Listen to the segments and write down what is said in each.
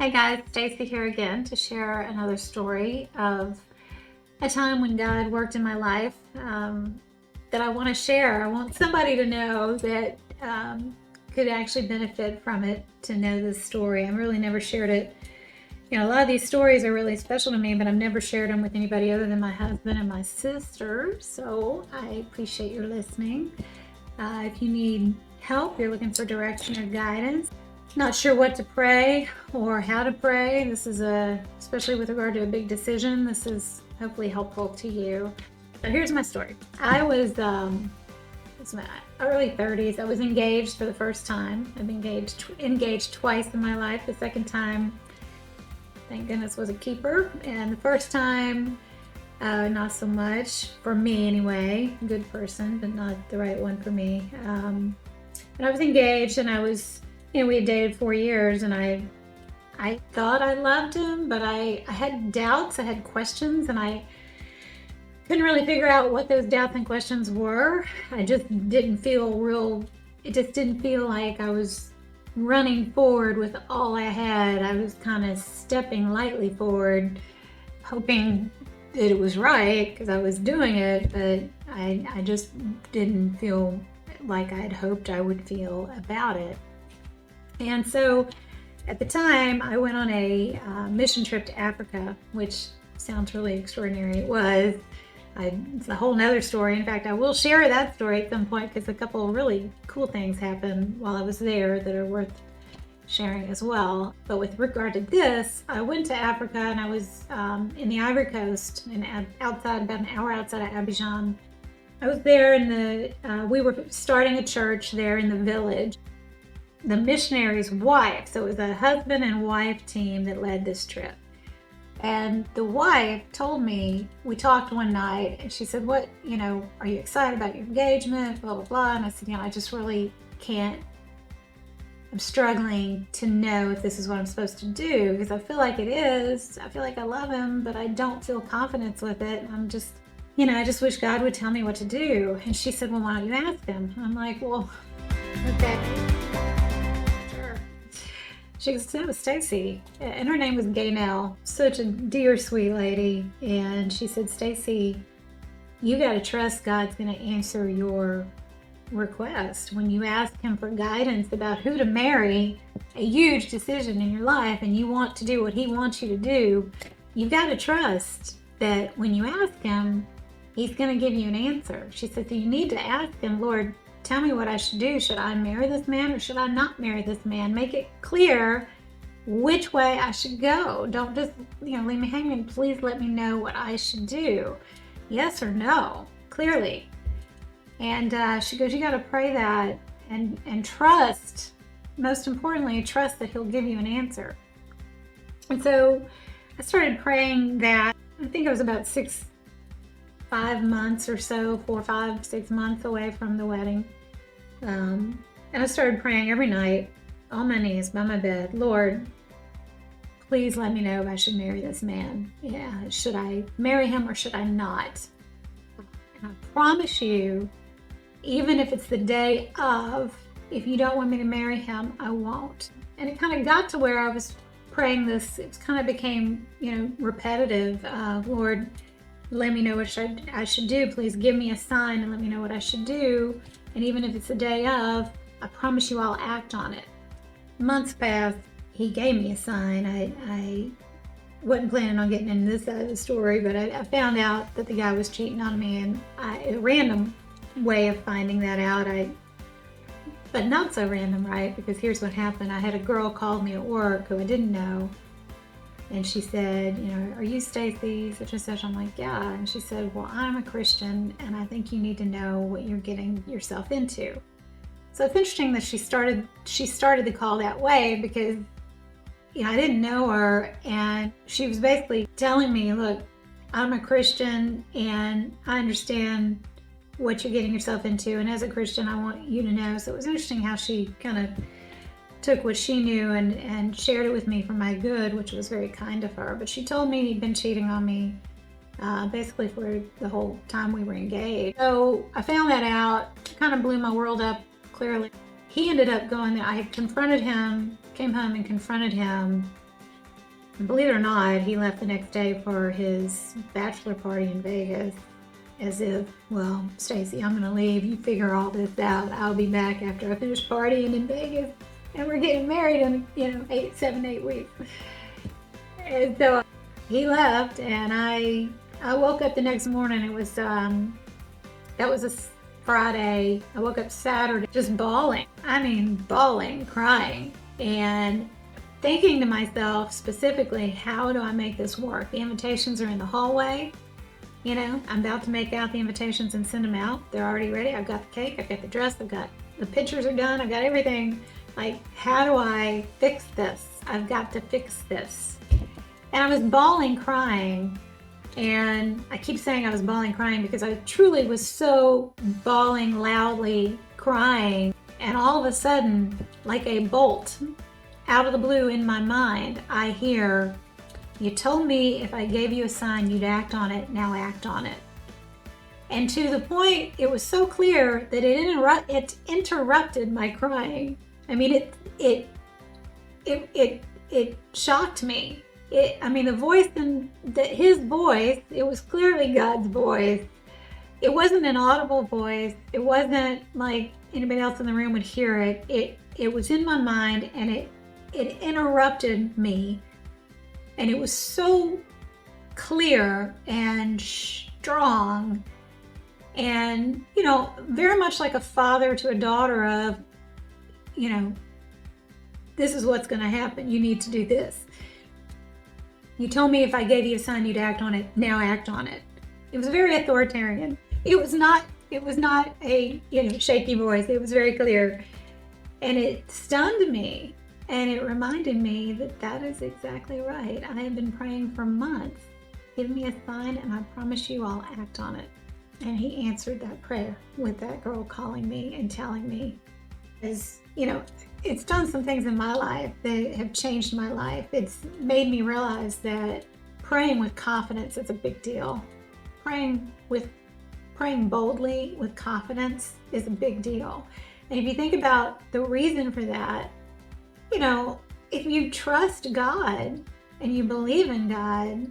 Hey guys, Stacy here again to share another story of a time when God worked in my life that I want to share. I want somebody to know that could actually benefit from it to know this story. I've really never shared it. You know, a lot of these stories are really special to me, but I've never shared them with anybody other than my husband and my sister. So I appreciate your listening. If you need help, you're looking for direction or guidance, not sure what to pray or how to pray, this is especially with regard to a big decision, this is hopefully helpful to you. So here's my story. I was it's my early 30s. I was engaged for the first time. I've been engaged twice in my life. The second time, thank goodness, was a keeper, and the first time, not so much for me anyway. Good person, but not the right one for me. But I was engaged, and I was, we had dated 4 years, and I thought I loved him, but I had doubts, I had questions, and I couldn't really figure out what those doubts and questions were. I just didn't feel it just didn't feel like I was running forward with all I had. I was kind of stepping lightly forward, hoping that it was right because I was doing it, but I just didn't feel like I'd hoped I would feel about it. And so at the time, I went on a mission trip to Africa, which sounds really extraordinary. It was. It's a whole nother story. In fact, I will share that story at some point because a couple of really cool things happened while I was there that are worth sharing as well. But with regard to this, I went to Africa, and I was in the Ivory Coast, and about an hour outside of Abidjan. I was there we were starting a church there in the village. The missionary's wife, so it was a husband and wife team that led this trip. And the wife told me, we talked one night, and she said, are you excited about your engagement, blah, blah, blah. And I said, I just really can't. I'm struggling to know if this is what I'm supposed to do, because I feel like it is. I feel like I love him, but I don't feel confidence with it. I'm just, I just wish God would tell me what to do. And she said, well, why don't you ask him? I'm like, well, okay. She goes, that was Stacy, and her name was Gaynell, such a dear, sweet lady. And she said, Stacy, you got to trust God's going to answer your request. When you ask him for guidance about who to marry, a huge decision in your life, and you want to do what he wants you to do, you've got to trust that when you ask him, he's going to give you an answer. She said, so you need to ask him, Lord, tell me what I should do. Should I marry this man or should I not marry this man? Make it clear which way I should go. Don't just, leave me hanging. Please let me know what I should do. Yes or no, clearly. And she goes, you got to pray that and trust, most importantly, trust that he'll give you an answer. And so I started praying that. I think it was about 5 months or so, 4, 5, 6 months away from the wedding. And I started praying every night on my knees by my bed, Lord, please let me know if I should marry this man. Yeah, should I marry him or should I not? And I promise you, even if it's the day of, if you don't want me to marry him, I won't. And it kind of got to where I was praying this, it kind of became, repetitive. Lord, let me know what I should do. Please give me a sign and let me know what I should do. And even if it's the day of, I promise you I'll act on it. Months passed. He gave me a sign. I wasn't planning on getting into this side of the story, but I found out that the guy was cheating on me, and a random way of finding that out. But not so random, right? Because here's what happened. I had a girl call me at work who I didn't know. And she said, are you Stacy, such and such? I'm like, yeah. And she said, well, I'm a Christian, and I think you need to know what you're getting yourself into. So it's interesting that she started the call that way because, I didn't know her, and she was basically telling me, look, I'm a Christian, and I understand what you're getting yourself into, and as a Christian, I want you to know. So it was interesting how she kind of took what she knew and shared it with me for my good, which was very kind of her. But she told me he'd been cheating on me basically for the whole time we were engaged. So I found that out, kind of blew my world up clearly. He ended up going there. I had confronted him, came home and confronted him And believe it or not, he left the next day for his bachelor party in Vegas as if, well, Stacy, I'm going to leave. You figure all this out. I'll be back after I finish partying in Vegas. And we're getting married in, 8 weeks. And so he left, and I woke up the next morning. It was, that was a Friday. I woke up Saturday just bawling. I mean, bawling, crying, and thinking to myself specifically, how do I make this work? The invitations are in the hallway. I'm about to make out the invitations and send them out. They're already ready. I've got the cake, I've got the dress, I've got the pictures are done, I've got everything. Like, how do I fix this? I've got to fix this. And I was bawling, crying. And I keep saying I was bawling, crying because I truly was so bawling loudly, crying. And all of a sudden, like a bolt out of the blue in my mind, I hear, "You told me if I gave you a sign, you'd act on it. Now act on it." And to the point, it was so clear that it interrupted my crying. I mean, it shocked me. The voice his voice, it was clearly God's voice. It wasn't an audible voice. It wasn't like anybody else in the room would hear it. It was in my mind, and it interrupted me. And it was so clear and strong, and, very much like a father to a daughter of, this is what's going to happen. You need to do this. You told me if I gave you a sign, you'd act on it. Now act on it. It was very authoritarian. It was not a, shaky voice. It was very clear. And it stunned me. And it reminded me that is exactly right. I have been praying for months. Give me a sign, and I promise you I'll act on it. And he answered that prayer with that girl calling me and telling me. It's done some things in my life that have changed my life. It's made me realize that praying with confidence is a big deal. Praying boldly with confidence is a big deal. And if you think about the reason for that, if you trust God and you believe in God,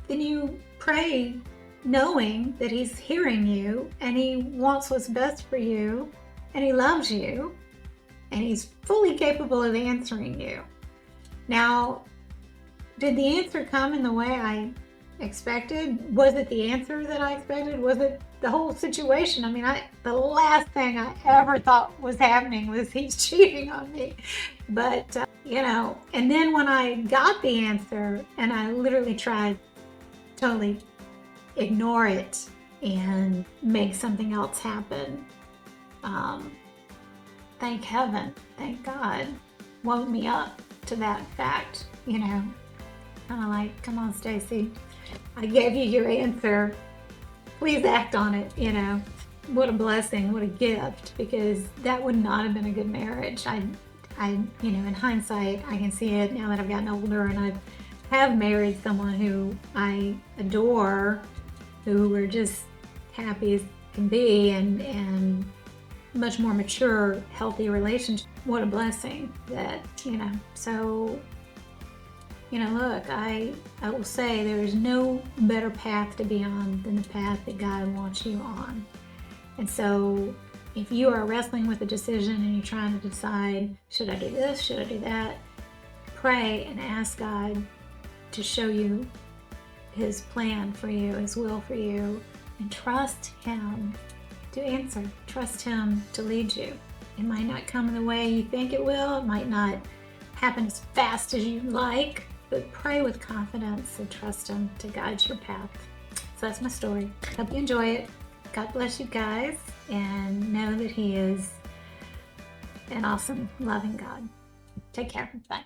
then you pray knowing that He's hearing you and He wants what's best for you and He loves you and He's fully capable of answering you. Now, did the answer come in the way I expected? Was it the answer that I expected? Was it the whole situation? The last thing I ever thought was happening was he's cheating on me. But, and then when I got the answer and I literally tried to totally ignore it and make something else happen, thank heaven, thank God, woke me up to that fact, kind of like, come on, Stacy, I gave you your answer. Please act on it, What a blessing, what a gift, because that would not have been a good marriage. I in hindsight, I can see it now that I've gotten older and I have married someone who I adore, who we're just happy as can be, and much more mature, healthy relationship. What a blessing that, so, look, I will say there is no better path to be on than the path that God wants you on. And so if you are wrestling with a decision and you're trying to decide, should I do this, should I do that, pray and ask God to show you His plan for you, His will for you, and trust Him to answer. Trust Him to lead you. It might not come in the way you think it will. It might not happen as fast as you'd like, but pray with confidence and trust Him to guide your path. So that's my story. Hope you enjoy it. God bless you guys, and know that He is an awesome, loving God. Take care. Bye.